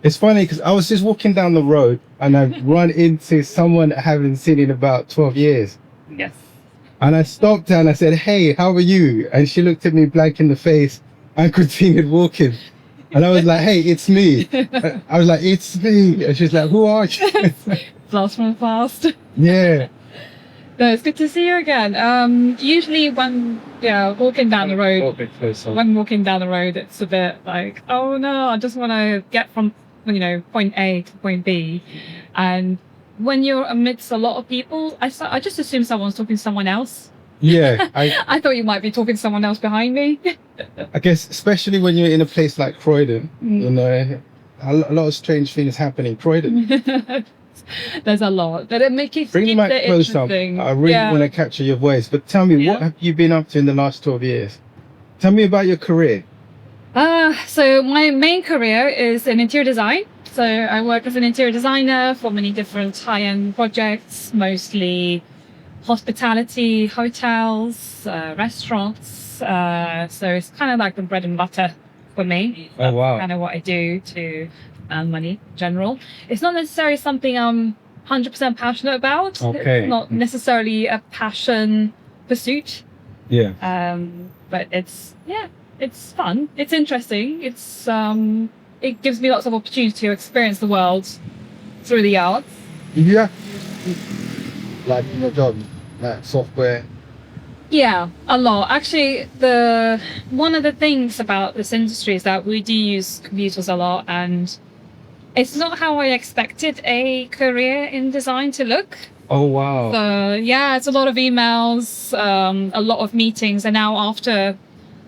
It's funny because I was just walking down the road and I run into someone I haven't seen in about 12 years. Yes. And I stopped her and I said, "Hey, how are you?" And she looked at me blank in the face and continued walking. And I was like, "Hey, it's me." I was like, "It's me." And she's like, "Who are you?" Blast from the past. Yeah. No, it's good to see you again. Usually when walking down the road, it's a bit like, oh no, I just want to get from point A to point B, and when you're amidst a lot of people, I just assume someone's talking to someone else. Yeah. I thought you might be talking to someone else behind me. I guess especially when you're in a place like Croydon, you know, a lot of strange things happen in Croydon. There's a lot, but it makes it Bring the mic closer. I really want to capture your voice. But tell me, what have you been up to in the last 12 years? Tell me about your career. So my main career is in interior design. So I work as an interior designer for many different high-end projects, mostly hospitality, hotels, restaurants. So it's kind of like the bread and butter for me. Oh, wow. Kind of what I do to earn money in general. It's not necessarily something I'm 100% passionate about. Okay. It's not necessarily a passion pursuit. Yeah. But it's fun. It's interesting. It gives me lots of opportunity to experience the world through the arts. Yeah. Like your job, like software. Yeah, a lot. Actually, one of the things about this industry is that we do use computers a lot, and it's not how I expected a career in design to look. Oh, wow. So yeah, it's a lot of emails, a lot of meetings, and now after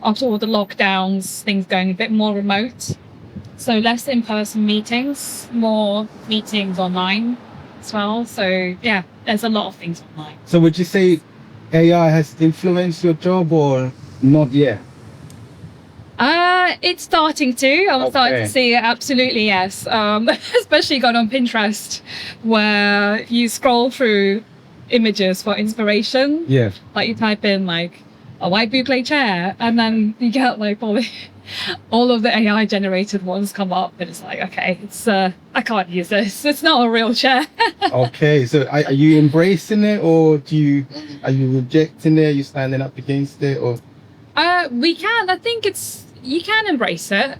all the lockdowns, things going a bit more remote. So less in-person meetings, more meetings online as well. So yeah, there's a lot of things online. So would you say AI has influenced your job or not yet? It's starting to. I'm starting to see it, absolutely, yes. Especially going on Pinterest, where you scroll through images for inspiration. Yeah. Like you type in like a white boucle chair, and then you get like all of the AI generated ones come up, and it's like, okay, I can't use this. It's not a real chair. Okay, so are you embracing it, or are you rejecting it? Are you standing up against it, or? We can. I think you can embrace it,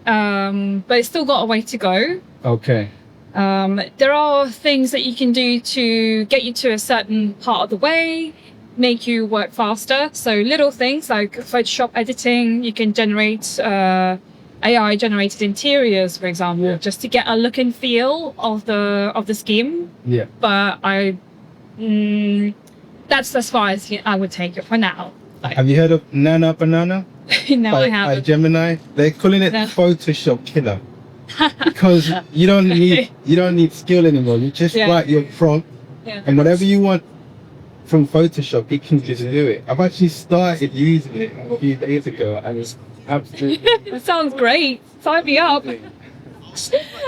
but it's still got a way to go. Okay. There are things that you can do to get you to a certain part of the way, make you work faster. So little things like Photoshop editing, you can generate AI generated interiors, for example, just to get a look and feel of the scheme. Yeah. But that's as far as I would take it for now. Have you heard of Nana Banana? No, I haven't. By Gemini. They're calling it Photoshop killer. Because you don't need skill anymore. You just write your prompt, and whatever you want from Photoshop, it can just do it. I've actually started using it a few days ago, and it's absolutely. It sounds great. Sign me up.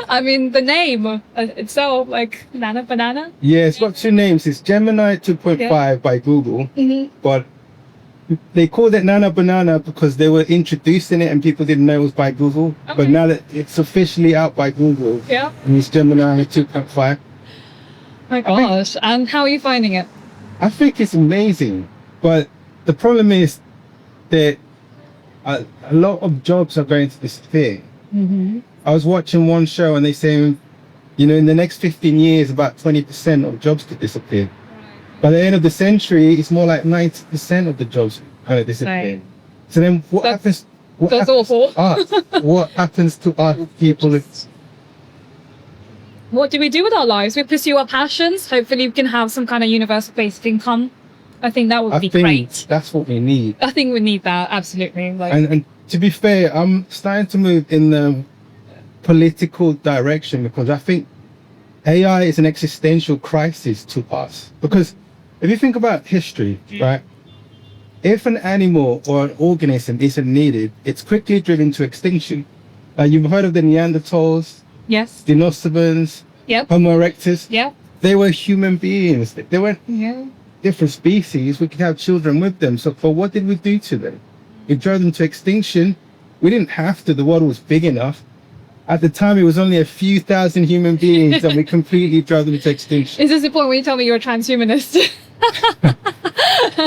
I mean, the name itself, like Nana Banana. Yeah, it's got two names. It's Gemini 2.5 by Google, but they called it Nana Banana because they were introducing it and people didn't know it was by Google. Okay. But now that it's officially out by Google, and it's Gemini 2.5. My gosh, and how are you finding it? I think it's amazing, but the problem is that a lot of jobs are going to disappear. I was watching one show and they saying, in the next 15 years, about 20% of jobs could disappear. By the end of the century, it's more like 90% of the jobs kind of disappear. So then what happens? That's awful. What happens to art people? What do we do with our lives? We pursue our passions. Hopefully we can have some kind of universal basic income. I think that would be great. That's what we need. I think we need that, absolutely. And to be fair, I'm starting to move in the political direction because I think AI is an existential crisis to us. Because if you think about history, right? If an animal or an organism isn't needed, it's quickly driven to extinction. You've heard of the Neanderthals? Yes. Denisovans? Homo erectus? Yeah. They were human beings. They weren't different species. We could have children with them. So what did we do to them? We drove them to extinction. We didn't have to. The world was big enough. At the time, it was only a few thousand human beings, and we completely drove them to extinction. Is this the point where you tell me you're a transhumanist?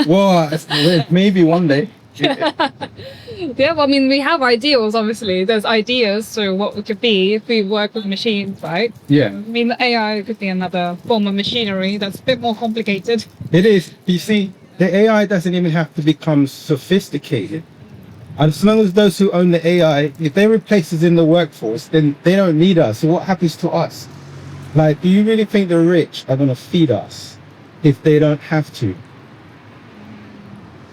Well, maybe one day. Yeah, well, I mean, we have ideals, obviously. There's ideas to what we could be if we work with machines, right? Yeah. I mean, the AI could be another form of machinery that's a bit more complicated. It is. You see, the AI doesn't even have to become sophisticated. As long as those who own the AI, if they replace us in the workforce, then they don't need us. So what happens to us? Like, do you really think the rich are going to feed us if they don't have to?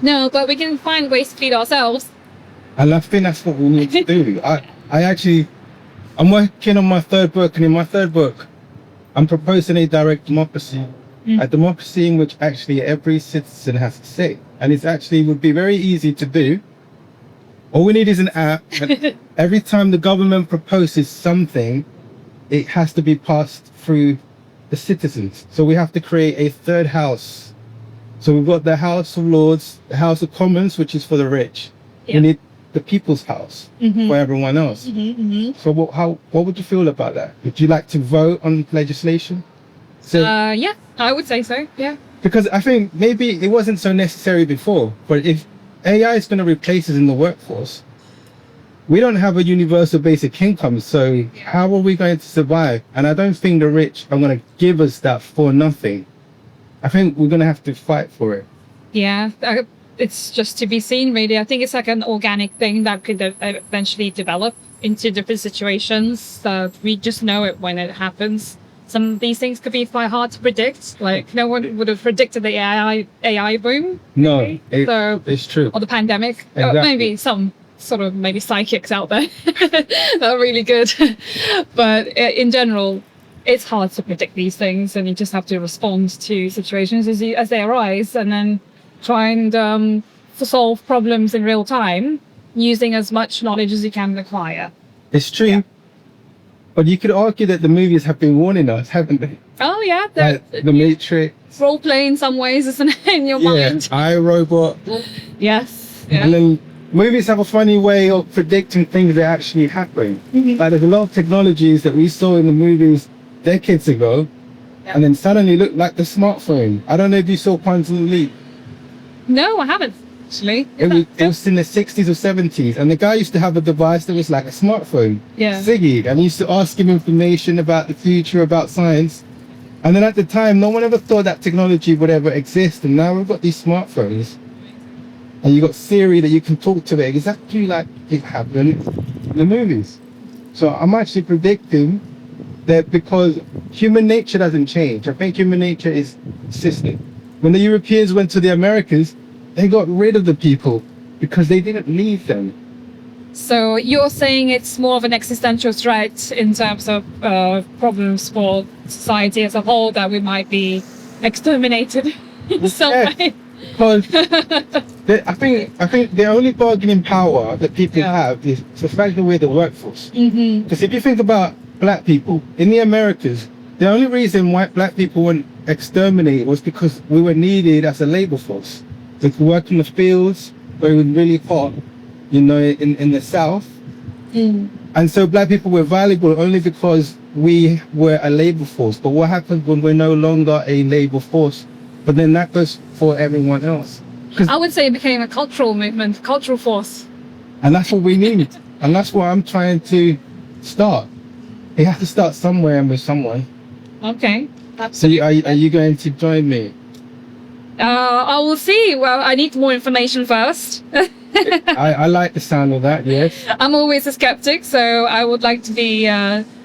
No, but we can find ways to feed ourselves. And I think that's what we need to do. I'm working on my third book, and in my third book, I'm proposing a direct democracy. A democracy in which actually every citizen has a say. And it's actually would be very easy to do. All we need is an app. And every time the government proposes something, it has to be passed through the citizens. So we have to create a third house. So we've got the House of Lords, the House of Commons, which is for the rich. Yeah. We need the people's house for everyone else. So what would you feel about that? Would you like to vote on legislation? So, Yeah, I would say so, yeah. because I think maybe it wasn't so necessary before, but if AI is going to replace us in the workforce, we don't have a universal basic income, so how are we going to survive? And I don't think the rich are going to give us that for nothing. I think we're going to have to fight for it. Yeah, it's just to be seen, really. I think it's like an organic thing that could eventually develop into different situations. We just know it when it happens. Some of these things could be quite hard to predict. Like, no one would have predicted the AI boom. No, So, it's true. or the pandemic. Exactly. Maybe some sort of maybe psychics out there that are really good. But in general, it's hard to predict these things, and you just have to respond to situations as they arise, and then try and solve problems in real time using as much knowledge as you can acquire. It's true. Yeah. But you could argue that the movies have been warning us, haven't they? Oh yeah, Like The Matrix. role play in some ways, isn't it, in your mind? I, Robot. Yes. Yeah. And then movies have a funny way of predicting things that actually happen. Like there's a lot of technologies that we saw in the movies decades ago, and then suddenly look like the smartphone. I don't know if you saw Quantum Leap. No, I haven't actually. It was in the 60s or 70s, and the guy used to have a device that was like a smartphone. Yeah. Ziggy, and he used to ask him information about the future, about science. And then at the time, no one ever thought that technology would ever exist. And now we've got these smartphones, and you got Siri that you can talk to it exactly like it happened in the movies. So I'm actually predicting that because human nature doesn't change. I think human nature is consistent. When the Europeans went to the Americas, they got rid of the people because they didn't need them. So you're saying it's more of an existential threat in terms of problems for society as a whole, that we might be exterminated in some way? Because I think the only bargaining power that people have is the fact that we're the workforce. Because if you think about black people in the Americas, the only reason black people weren't exterminated was because we were needed as a labor force. We could work in the fields where it was really hot, you know, in the South. And so black people were valuable only because we were a labor force. But what happens when we're no longer a labor force? But then that goes for everyone else. I would say it became a cultural movement, cultural force. And that's what we need. And that's what I'm trying to start. You have to start somewhere and with someone. Okay. So are you going to join me? I will see. Well, I need more information first. I like the sound of that, yes. I'm always a skeptic, so I would like to be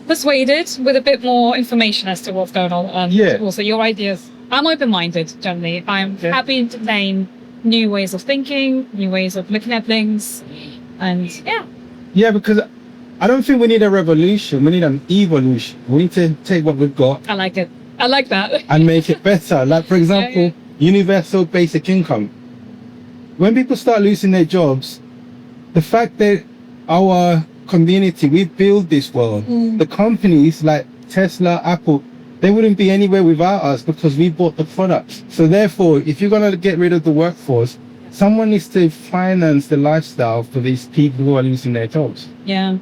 persuaded with a bit more information as to what's going on, and also your ideas. I'm open-minded, generally. I'm happy to entertain new ways of thinking, new ways of looking at things, and Yeah, because I don't think we need a revolution. We need an evolution. We need to take what we've got. I like it. I like that. And make it better. Like, for example, universal basic income. When people start losing their jobs, the fact that our community, we build this world. The companies like Tesla, Apple, they wouldn't be anywhere without us because we bought the products. So therefore, if you're going to get rid of the workforce, someone needs to finance the lifestyle for these people who are losing their jobs. Yeah.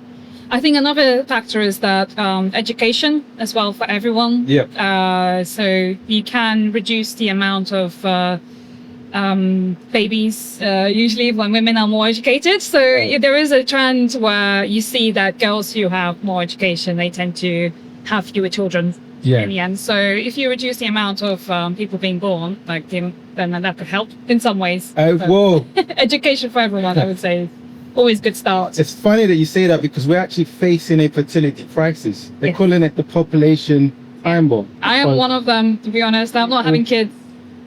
I think another factor is that education as well for everyone. Yeah. So you can reduce the amount of babies usually when women are more educated. So there is a trend where you see that girls who have more education, they tend to have fewer children in the end. So if you reduce the amount of people being born, like then that could help in some ways. Whoa. Education for everyone, I would say. Always good start. It's funny that you say that because we're actually facing a fertility crisis. They're calling it the population time bomb. I am one of them, to be honest. I'm not having kids.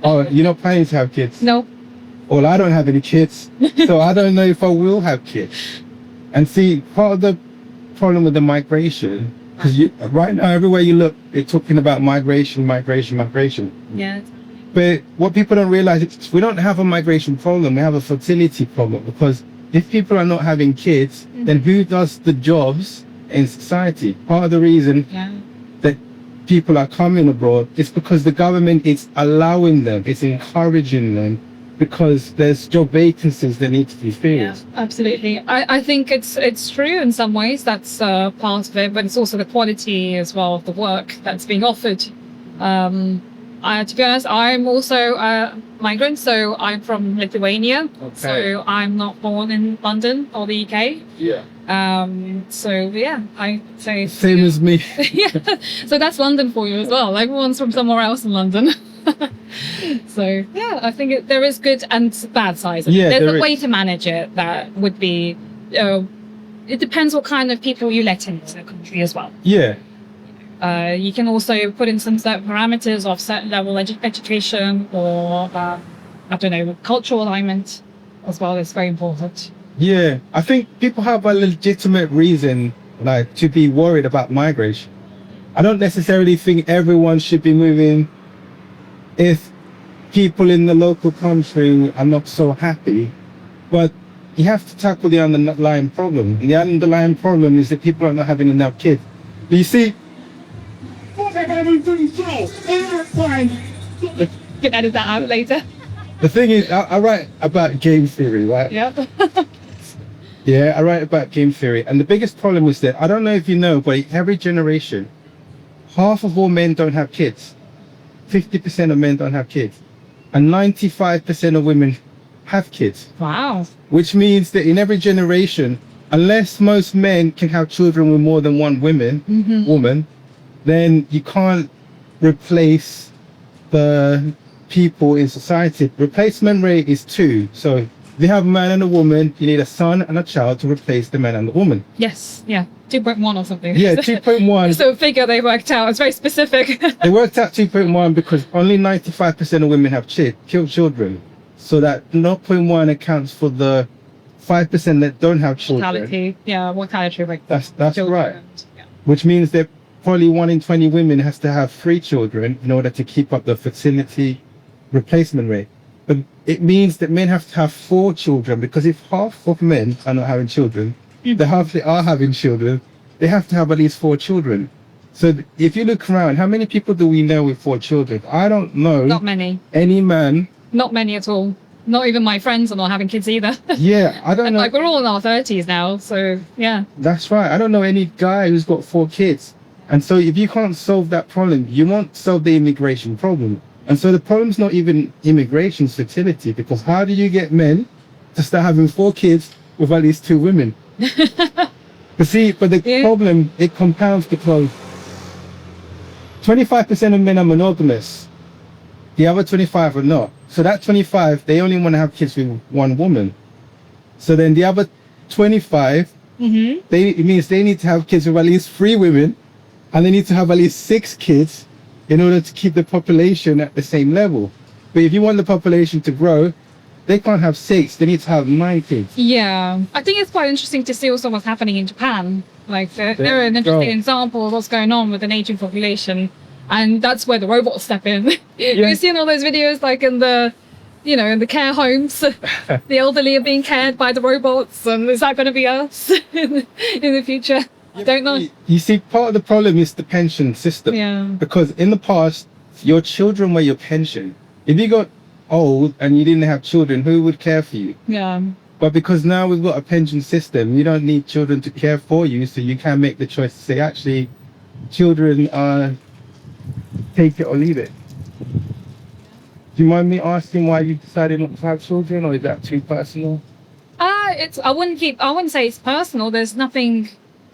Oh, you're not planning to have kids? No. Well, I don't have any kids, so I don't know if I will have kids. And see, part of the problem with the migration, because right now everywhere you look, they're talking about migration. Yeah. But what people don't realize is we don't have a migration problem, we have a fertility problem, because if people are not having kids, then who does the jobs in society? Part of the reason that people are coming abroad is because the government is allowing them, it's encouraging them, because there's job vacancies that need to be filled. Yeah, absolutely. I think it's true in some ways, that's part of it, but it's also the quality as well of the work that's being offered. To be honest, I'm also a migrant, so I'm from Lithuania. Okay. So I'm not born in London or the UK. Yeah. So yeah, I say same as me. yeah. So that's London for you as well. Everyone's from somewhere else in London. So yeah, I think there is good and bad sides. Yeah, there's a way to manage it that would be. It depends what kind of people you let into the country as well. Yeah. You can also put in some certain parameters of certain level education or, I don't know, cultural alignment as well is very important. Yeah, I think people have a legitimate reason like to be worried about migration. I don't necessarily think everyone should be moving if people in the local country are not so happy, but you have to tackle the underlying problem. And the underlying problem is that people are not having enough kids. But you see, You can edit that out later. the thing is, I write about game theory, right? Yeah. Yeah, I write about game theory. And the biggest problem is that, I don't know if you know, but every generation, half of all men don't have kids. 50% of men don't have kids. And 95% of women have kids. Wow. Which means that in every generation, unless most men can have children with more than one woman, then you can't replace the people in society. Replacement rate is 2. So if you have a man and a woman, you need a son and a child to replace the man and the woman. Yes, yeah. 2.1 or something. Yeah, 2.1. So a figure they worked out. It's very specific. They worked out 2.1 because only 95% of women have children. So that 0.1 accounts for the 5% that don't have children. Mortality rate. That's right. Yeah. Which means that probably 1 in 20 women has to have 3 children in order to keep up the fertility replacement rate. But it means that men have to have 4 children, because if half of men are not having children, the half they are having children, they have to have at least 4 children. So if you look around, how many people do we know with 4 children? I don't know. Not many. Any man. Not many at all. Not even my friends are not having kids either. Yeah, I don't know. Like, we're all in our 30s now, so yeah. That's right. I don't know any guy who's got 4 kids. And so if you can't solve that problem, you won't solve the immigration problem. And so the problem's not even immigration, it's fertility, because how do you get men to start having 4 kids with at least 2 women? But the problem, it compounds because 25% of men are monogamous. The other 25 are not. So that 25, they only want to have kids with 1 woman. So then the other 25, it means they need to have kids with at least 3 women, and they need to have at least 6 kids in order to keep the population at the same level. But if you want the population to grow, they can't have 6, they need to have 9 kids. Yeah, I think it's quite interesting to see also what's happening in Japan. Like, they're an interesting example of what's going on with an aging population. And that's where the robots step in. You've seen all those videos, like in the care homes, the elderly are being cared by the robots. And is that going to be us in the future? I don't know. You see, part of the problem is the pension system. Yeah. Because in the past, your children were your pension. If you got old and you didn't have children, who would care for you? Yeah. But because now we've got a pension system, you don't need children to care for you, so you can make the choice to say, actually, children are take it or leave it. Do you mind me asking why you decided not to have children, or is that too personal? I wouldn't say it's personal. There's nothing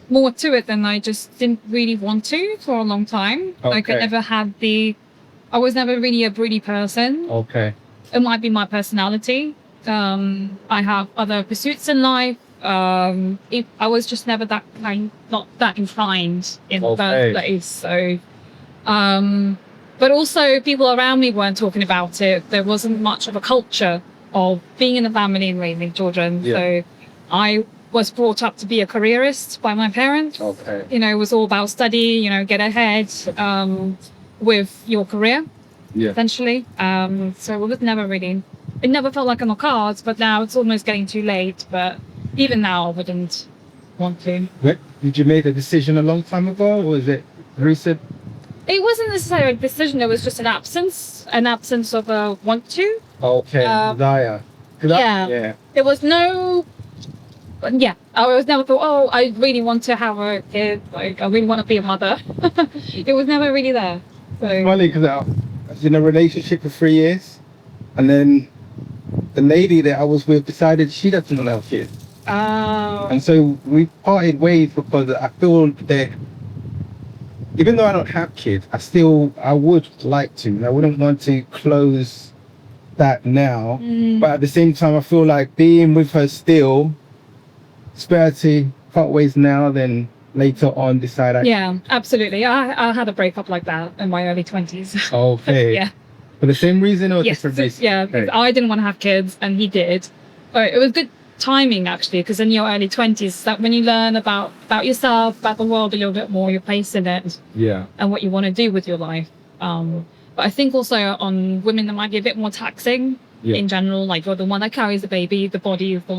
more to it than I just didn't really want to for a long time. Like I was never really a broody person. Okay. It might be my personality. I have other pursuits in life. I was just never not that inclined in the first place. So, but also people around me weren't talking about it. There wasn't much of a culture of being in a family and raising children. Yeah. So I was brought up to be a careerist by my parents. Okay. You know, it was all about study, you know, get ahead with your career, essentially. So it was never really, it never felt like on the cards, but now it's almost getting too late. But even now, I wouldn't want to. Did you make a decision a long time ago, or was it recent? It wasn't necessarily a decision, it was just an absence of a want to. Okay, desire. Yeah. There was no, I always never thought, oh, I really want to have a kid, like, I really want to be a mother. It was never really there. So. It's funny because I was in a relationship for 3 years, and then the lady that I was with decided she doesn't want to have kids. Oh. And so we parted ways because I feel that even though I don't have kids, I would like to. And I wouldn't want to close that now. But at the same time, I feel like being with her still, it's better to part ways now than later on decide. Yeah, absolutely. I had a breakup like that in my early 20s. Okay. Yeah. For the same reason or different reason? Yeah, okay. I didn't want to have kids and he did. But it was good timing actually, because in your early 20s, that when you learn about yourself, about the world a little bit more, your place in it, and what you want to do with your life. But I think also on women that might be a bit more taxing in general, like you're the one that carries the baby, your body is the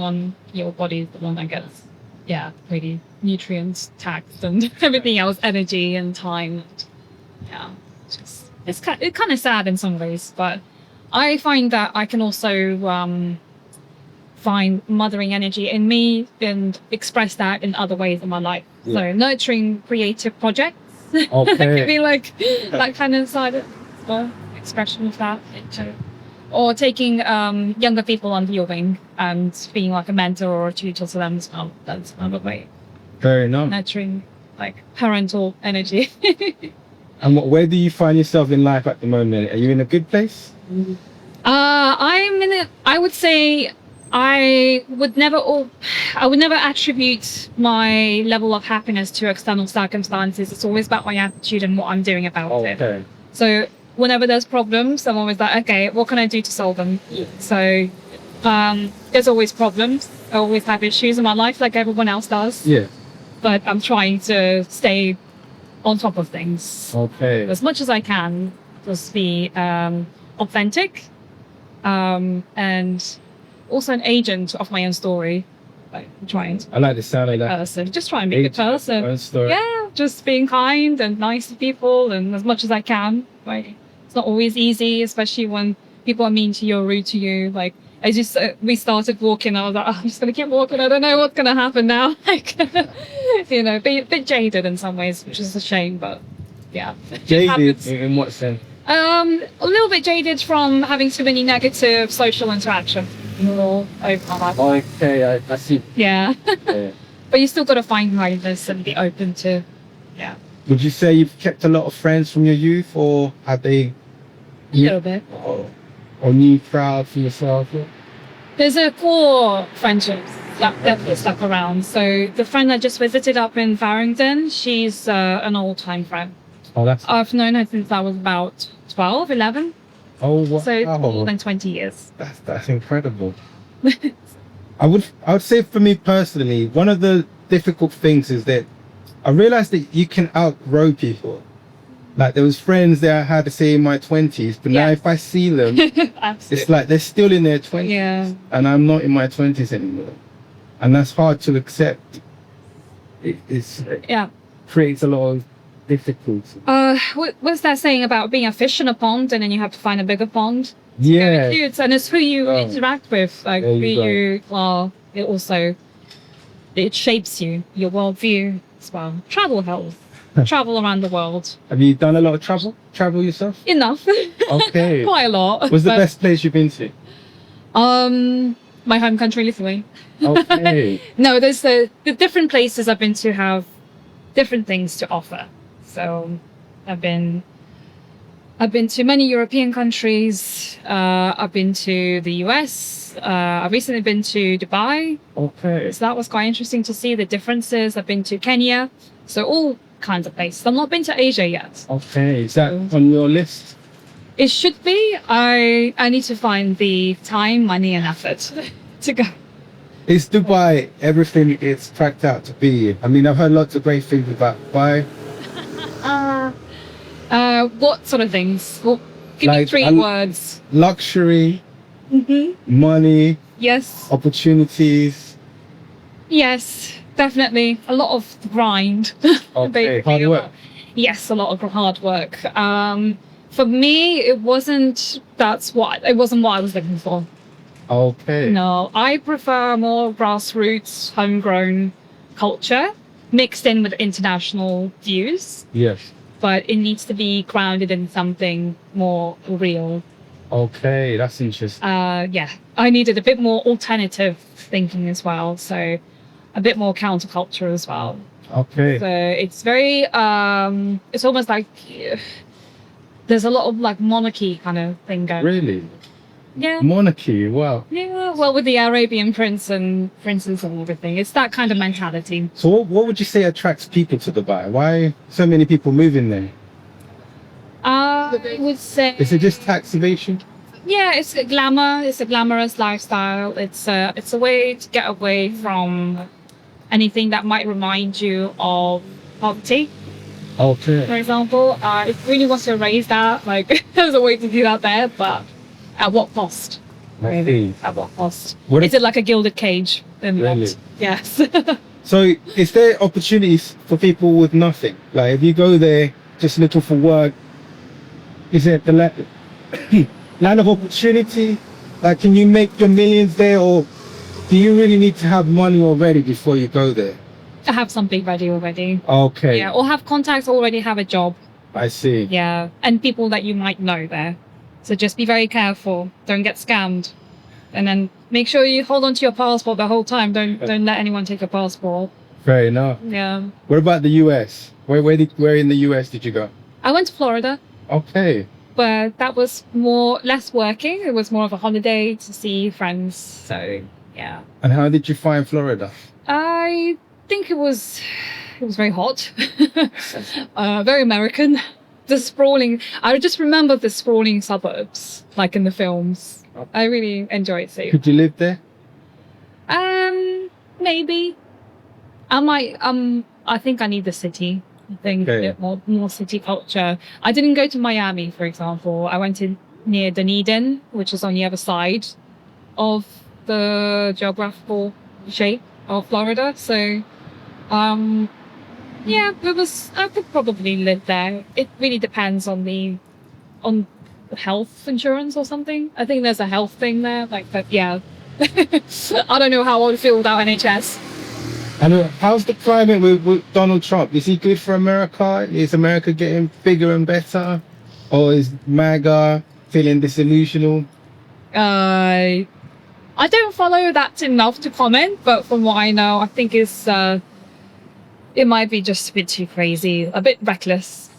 one that gets really nutrients taxed and everything else, energy and time. It's kind of sad in some ways, but I find that I can also find mothering energy in me and express that in other ways in my life. So nurturing creative projects. Okay. That could be like that kind of side of expression of that. Or taking younger people under your wing and being like a mentor or a tutor to them as well. That's another way. Very nice. Nurturing like parental energy. And where do you find yourself in life at the moment? Are you in a good place? I would say I would never attribute my level of happiness to external circumstances. It's always about my attitude and what I'm doing about it. So whenever there's problems, I'm always like, okay, what can I do to solve them? So there's always problems. I always have issues in my life like everyone else does. Yeah. But I'm trying to stay on top of things. Okay. As much as I can, just be authentic and also an agent of my own story. Like trying to. I like the sound of that. Person. Just try and be a good person. Yeah, just being kind and nice to people, and as much as I can. Like it's not always easy, especially when people are mean to you or rude to you. Like we started walking. I was like, I'm just gonna keep walking. I don't know what's gonna happen now. Like, be a bit jaded in some ways, which is a shame. But yeah. Jaded in what sense? A little bit jaded from having too many negative social interaction. Okay, I see. Yeah. But you still got to find kindness and be open to, Would you say you've kept a lot of friends from your youth, or have they? A little bit. Or new crowd for yourself? There's a core friendships that definitely stuck around. So the friend I just visited up in Farringdon, she's an old-time friend. Oh, I've known her since I was about 12, 11. Oh, wow. So more than 20 years. That's incredible. I would say for me personally, one of the difficult things is that I realized that you can outgrow people. Like there was friends that I had to say in my 20s, but now if I see them, it's like they're still in their 20s, and I'm not in my 20s anymore, and that's hard to accept. It creates a lot of difficulty. What's that saying about being a fish in a pond and then you have to find a bigger pond? Yeah. And it's who you interact with, like who you are it shapes you, your worldview as well. Travel helps. Travel around the world. Have you done a lot of travel yourself? Enough. Okay. Quite a lot. What's the best place you've been to? My home country, Lithuania. Okay. No, there's the different places I've been to have different things to offer. So I've been to many European countries. I've been to the US. I've recently been to Dubai. Okay. So that was quite interesting to see the differences. I've been to Kenya. So all kinds of places. I've not been to Asia yet. Okay. Is that on your list? It should be. I need to find the time, money, and effort to go. Is Dubai everything it's cracked out to be? I mean, I've heard lots of great things about Dubai. What sort of things? Well, give me Like, 3 words. Luxury, Mm-hmm. money, Yes. opportunities. Yes, definitely. A lot of grind. Okay. Hard work. Yes, a lot of hard work. For me, it wasn't what I was looking for. Okay. No, I prefer more grassroots, homegrown culture mixed in with international views, Yes. but it needs to be grounded in something more real. Okay, that's interesting. Yeah, I needed a bit more alternative thinking as well, so a bit more counterculture as well. Okay. So it's very, it's almost like there's a lot of like monarchy kind of thing going. Really? Yeah. Monarchy, wow. Yeah, well, with the Arabian princes and everything, it's that kind of mentality. So what would you say attracts people to Dubai? Why so many people moving there? I would say. Is it just tax evasion? Yeah, it's a glamour. It's a glamorous lifestyle. It's a way to get away from anything that might remind you of poverty. Okay. For example, it really wants to erase that. Like, there's a way to do that there, but at what cost? I see. At what cost? What Is it like a gilded cage? Then Really? what? Yes. So is there opportunities for people with nothing? Like if you go there just looking for work, is it the land of opportunity? Like can you make your millions there, or do you really need to have money already before you go there? To have something ready already. Okay. Yeah, or have contacts already, have a job. I see. Yeah, and people that you might know there. So just be very careful. Don't get scammed. And then make sure you hold on to your passport the whole time. Don't let anyone take your passport. Fair enough. Yeah. What about the US? Where in the US did you go? I went to Florida, Okay. but that was less working. It was more of a holiday to see friends. So yeah. And how did you find Florida? I think it was very hot. Very American. The sprawling, I just remember the sprawling suburbs, like in the films. I really enjoyed seeing. Could you live there? Maybe. I think I need the city. I think Okay. a bit more city culture. I didn't go to Miami, for example. I went in near Dunedin, which is on the other side of the geographical shape of Florida. So, yeah, I could probably live there. It really depends on health insurance or something. I think there's a health thing there, but yeah. I don't know how I would feel without NHS. And how's the climate with Donald Trump? Is he good for America? Is America getting bigger and better? Or is MAGA feeling disillusional? I don't follow that enough to comment, but from what I know, I think it might be just a bit too crazy, a bit reckless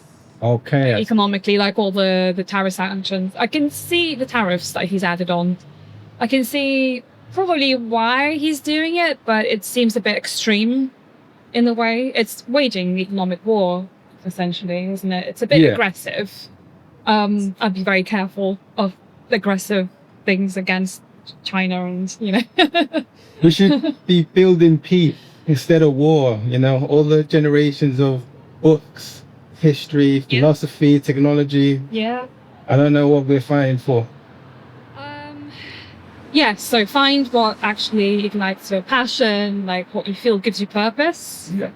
Okay. economically, like all the tariff sanctions. I can see the tariffs that he's added on. I can see probably why he's doing it, but it seems a bit extreme in a way. It's waging economic war, essentially, isn't it? It's a bit aggressive. I'd be very careful of aggressive things against China and, We should be building peace instead of war, all the generations of books, history, philosophy, technology. Yeah. I don't know what we're fighting for. Yeah, so find what actually ignites your passion, like what you feel gives you purpose. Yeah.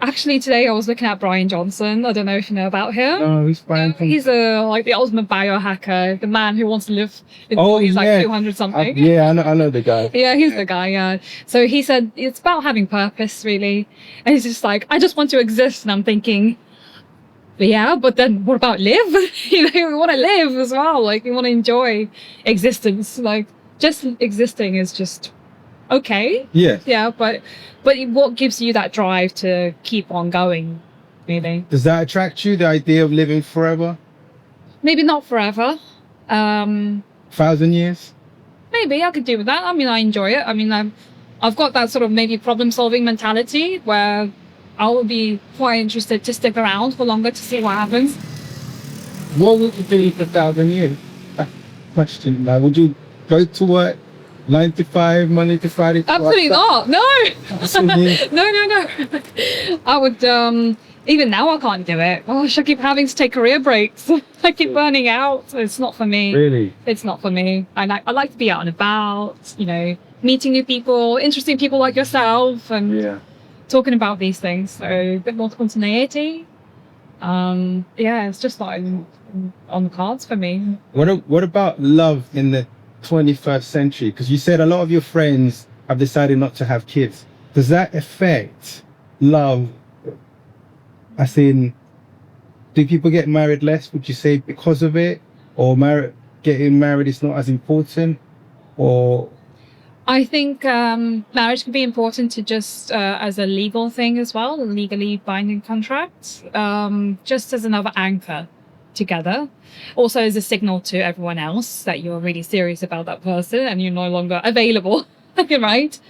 Actually, today I was looking at Brian Johnson. I don't know if you know about him. No, he's fine. He's like the ultimate biohacker, the man who wants to live until Oh, he's yeah. like 200 something. Yeah, I know the guy. Yeah, he's the guy, yeah. So he said it's about having purpose, really. And he's just like, I just want to exist. And I'm thinking, yeah, but then what about live? You know, we want to live as well. Like, we want to enjoy existence. Like, just existing is just okay. Yeah. Yeah, but what gives you that drive to keep on going, really? Does that attract you, the idea of living forever? Maybe not forever. 1,000 years? Maybe I could do with that. I mean, I enjoy it. I mean, I've got that sort of maybe problem-solving mentality where I would be quite interested to stick around for longer to see what happens. What would you do for 1,000 years? Question. Like, would you go to work 9 to 5, Monday to Friday? Absolutely not. No. No. I would. Even now, I can't do it. Gosh, I keep having to take career breaks. I keep burning out. It's not for me. Really? It's not for me. I like to be out and about. You know, meeting new people, interesting people like yourself, and talking about these things. So a bit more spontaneity. Yeah, it's just not on the cards for me. What about love in the 21st century? Because you said a lot of your friends have decided not to have kids. Does that affect love? As in, do people get married less, would you say, because of it? Or getting married is not as important? Or I think marriage can be important to just as a legal thing as well, a legally binding contract, just as another anchor together. Also as a signal to everyone else that you're really serious about that person and you're no longer available, right?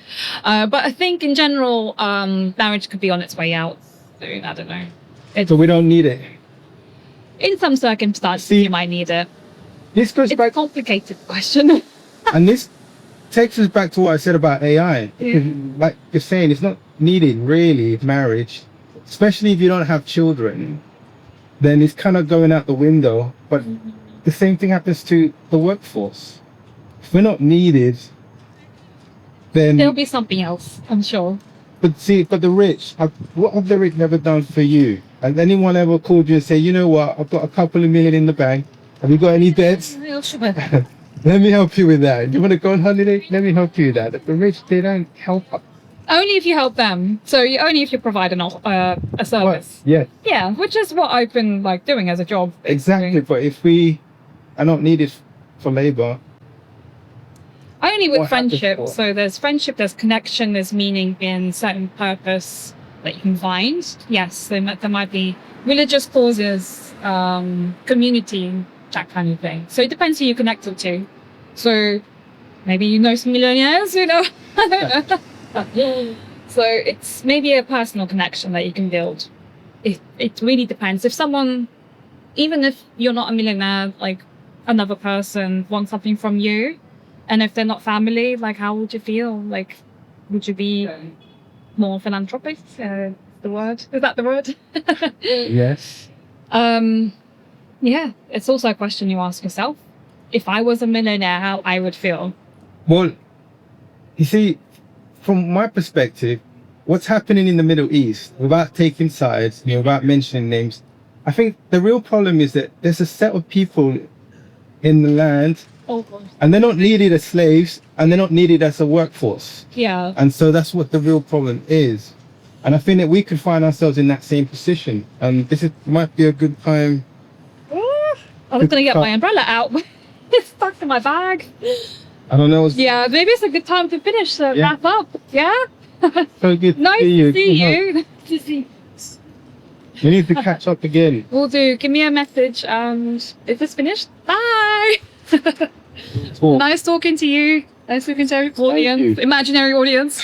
But I think in general, marriage could be on its way out soon. I don't know. So we don't need it? In some circumstances, you might need it. This goes It's back... a complicated question. And this takes us back to what I said about AI. Yeah. Like you're saying, it's not needed really, marriage, especially if you don't have children, then it's kind of going out the window. But the same thing happens to the workforce. If we're not needed, then There'll be something else, I'm sure. but the rich, what have the rich never done for you? Has anyone ever called you and say, you know what, I've got a couple of million in the bank, have you got any debts? Let me help you with that. You want to go on holiday? Let me help you with that. The rich, they don't help us. Only if you help them. So only if you provide a service. Yeah, Yeah, which is what I've been like doing as a job. basically. exactly. But if we are not needed for labor, Only with What happens friendship. for- So there's friendship, there's connection, there's meaning in certain purpose that you can find. Yes, there might be religious causes, community, that kind of thing. So it depends who you're connected to. So maybe you know some millionaires, you know. I don't know. So it's maybe a personal connection that you can build. It really depends. If someone, even if you're not a millionaire, like another person wants something from you, and if they're not family, like how would you feel? Like, would you be more philanthropic? The word? Is that the word? yes. Yeah, it's also a question you ask yourself. If I was a millionaire, how I would feel. Well, you see, from my perspective, what's happening in the Middle East, without taking sides, without mentioning names, I think the real problem is that there's a set of people in the land, and they're not needed as slaves, and they're not needed as a workforce. Yeah. And so that's what the real problem is. And I think that we could find ourselves in that same position. And might be a good time. I was going to get my umbrella out. It's stuck in my bag. I don't know. Yeah, maybe it's a good time to finish, wrap up. Yeah? So good Nice to see you. to see you. Nice to see you. We need to catch up again. Will do. Give me a message and if it's finished, bye. Cool. Nice talking to you. Nice talking to our you. audience, imaginary audience.